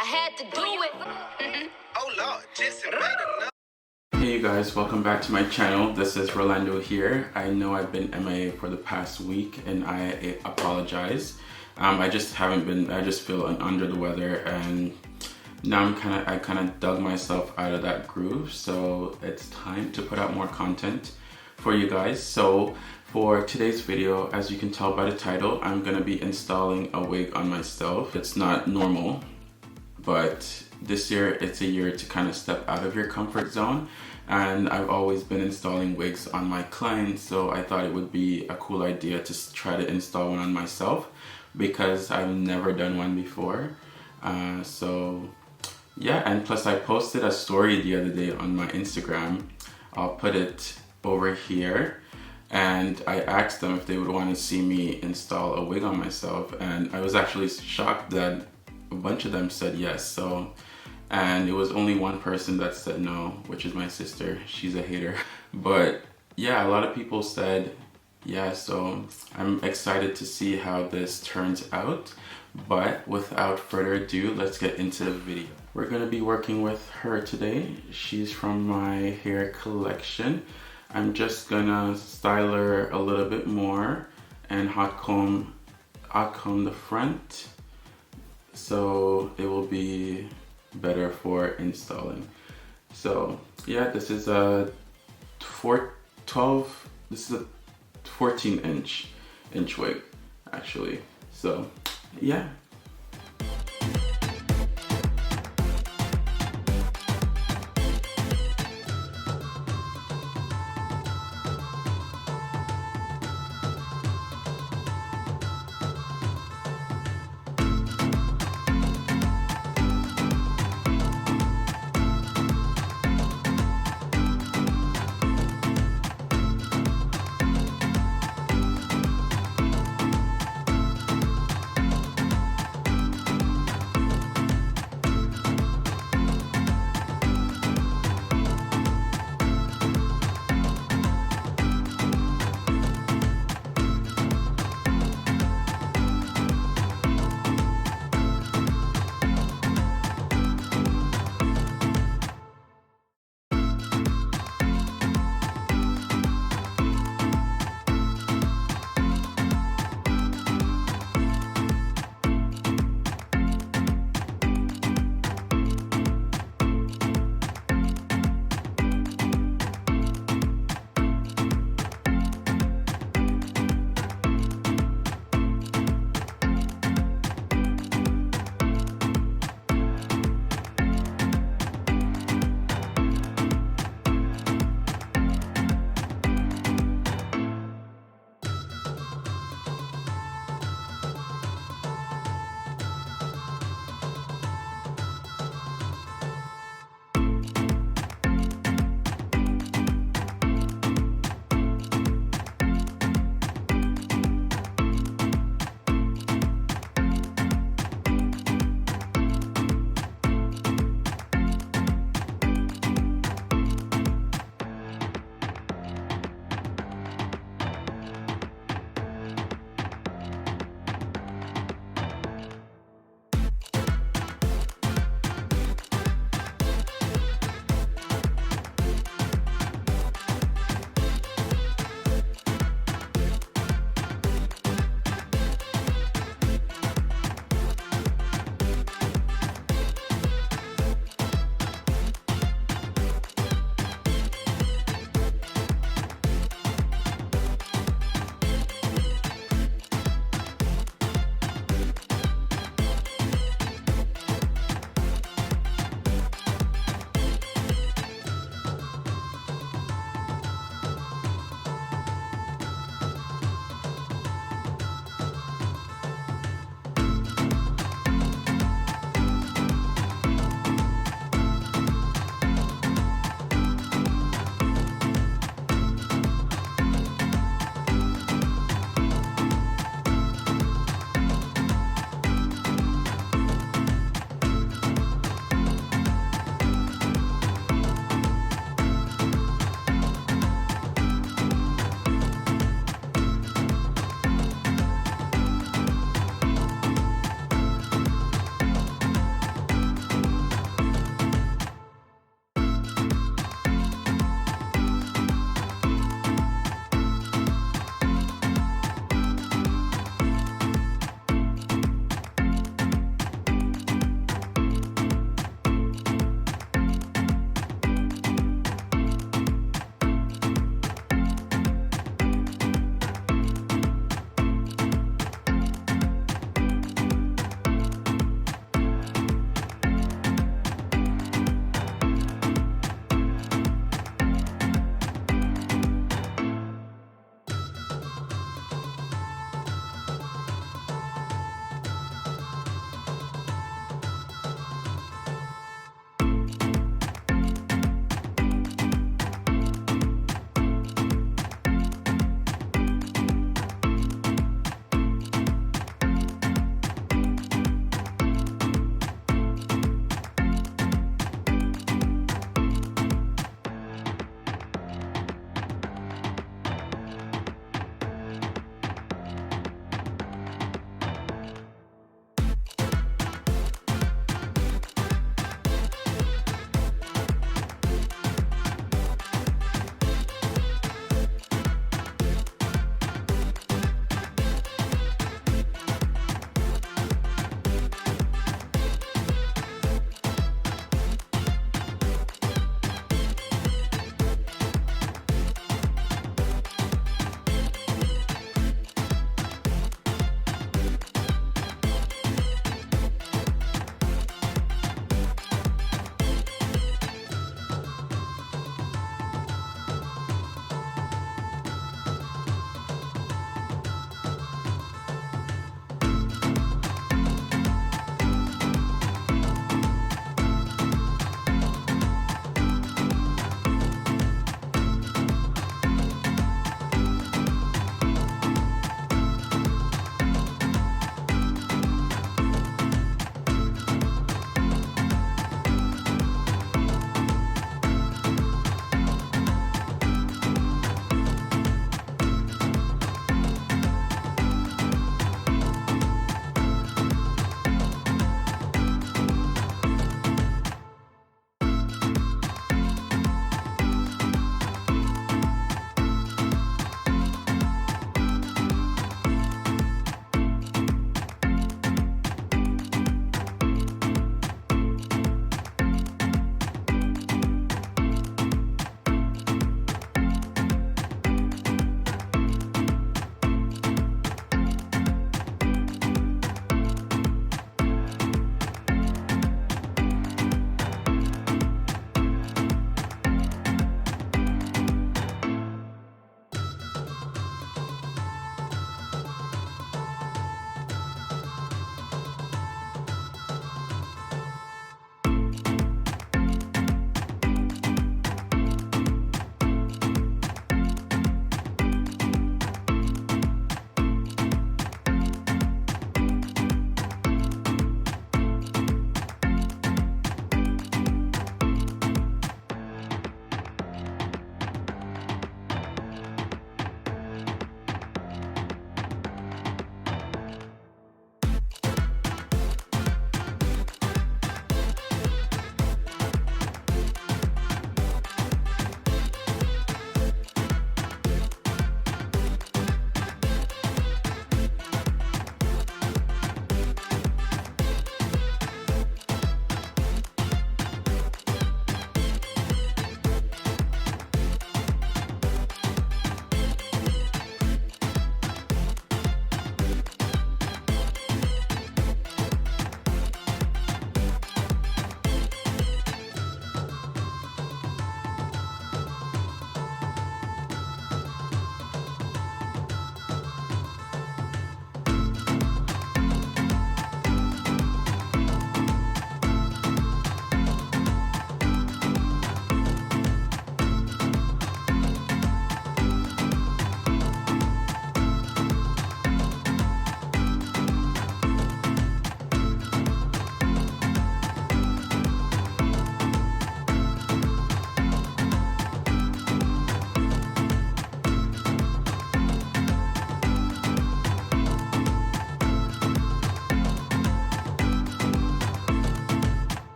I had to do it. Oh Lord, Jason, wait enough. Hey you guys, welcome back to my channel. This is Rolando here. I know I've been MIA for the past week and I apologize. I just feel under the weather, and now I kind of dug myself out of that groove, so it's time to put out more content for you guys. So for today's video, as you can tell by the title, I'm gonna be installing a wig on myself. It's not normal, but this year it's a year to kind of step out of your comfort zone, and I've always been installing wigs on my clients, so I thought it would be a cool idea to try to install one on myself because I've never done one before. So yeah, and plus I posted a story the other day on my Instagram. I'll put it over here, and I asked them if they would want to see me install a wig on myself, and I was actually shocked that a bunch of them said yes. So, and it was only one person that said no, which is my sister. She's a hater. But yeah, a lot of people said yeah, so I'm excited to see how this turns out. But without further ado, let's get into the video. We're gonna be working with her today. She's from my hair collection. I'm just gonna style her a little bit more and hot comb the front, so it will be better for installing. So yeah, this is a 14 inch wig actually. So yeah.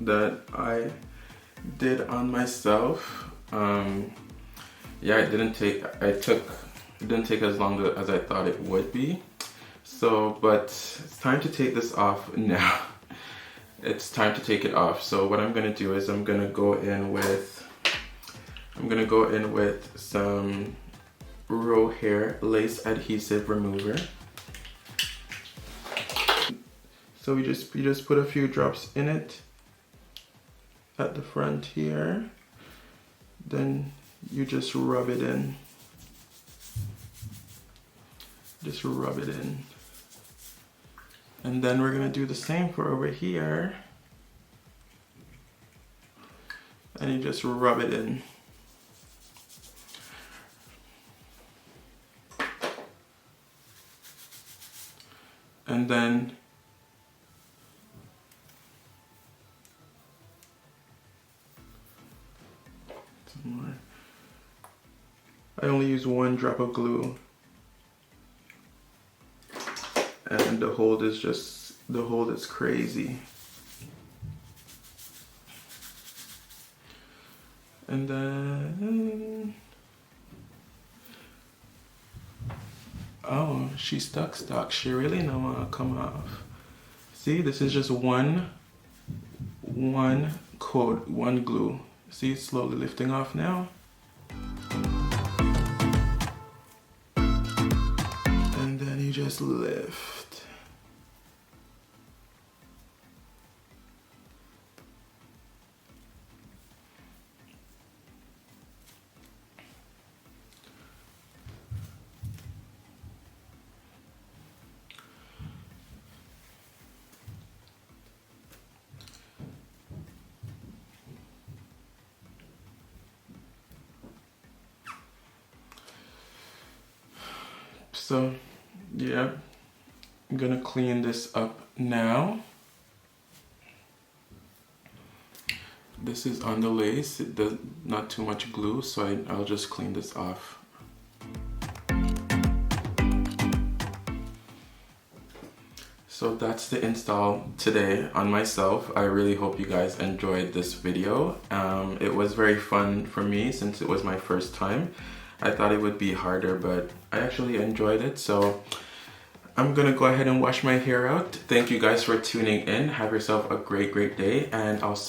that I did on myself. Yeah, it didn't take as long as I thought it would be. So, but it's time to take this off now. It's time to take it off. So what I'm gonna do is I'm gonna go in with some Rohair lace adhesive remover. So you just put a few drops in it at the front here. Then you just rub it in. Just rub it in. And then we're gonna do the same for over here. And you just rub it in. And then some more. I only use 1 drop of glue. And the hold is crazy. And then, oh, she stuck. She really don't wanna come off. See, this is just one coat, 1 glue. See, it's slowly lifting off now. And then you just lift. So, yeah, I'm gonna clean this up now. This is on the lace. It does not too much glue, so I'll just clean this off. So that's the install today on myself. I really hope you guys enjoyed this video. It was very fun for me since it was my first time. I thought it would be harder, but I actually enjoyed it. So I'm gonna go ahead and wash my hair out. Thank you guys for tuning in. Have yourself a great day, and I'll see you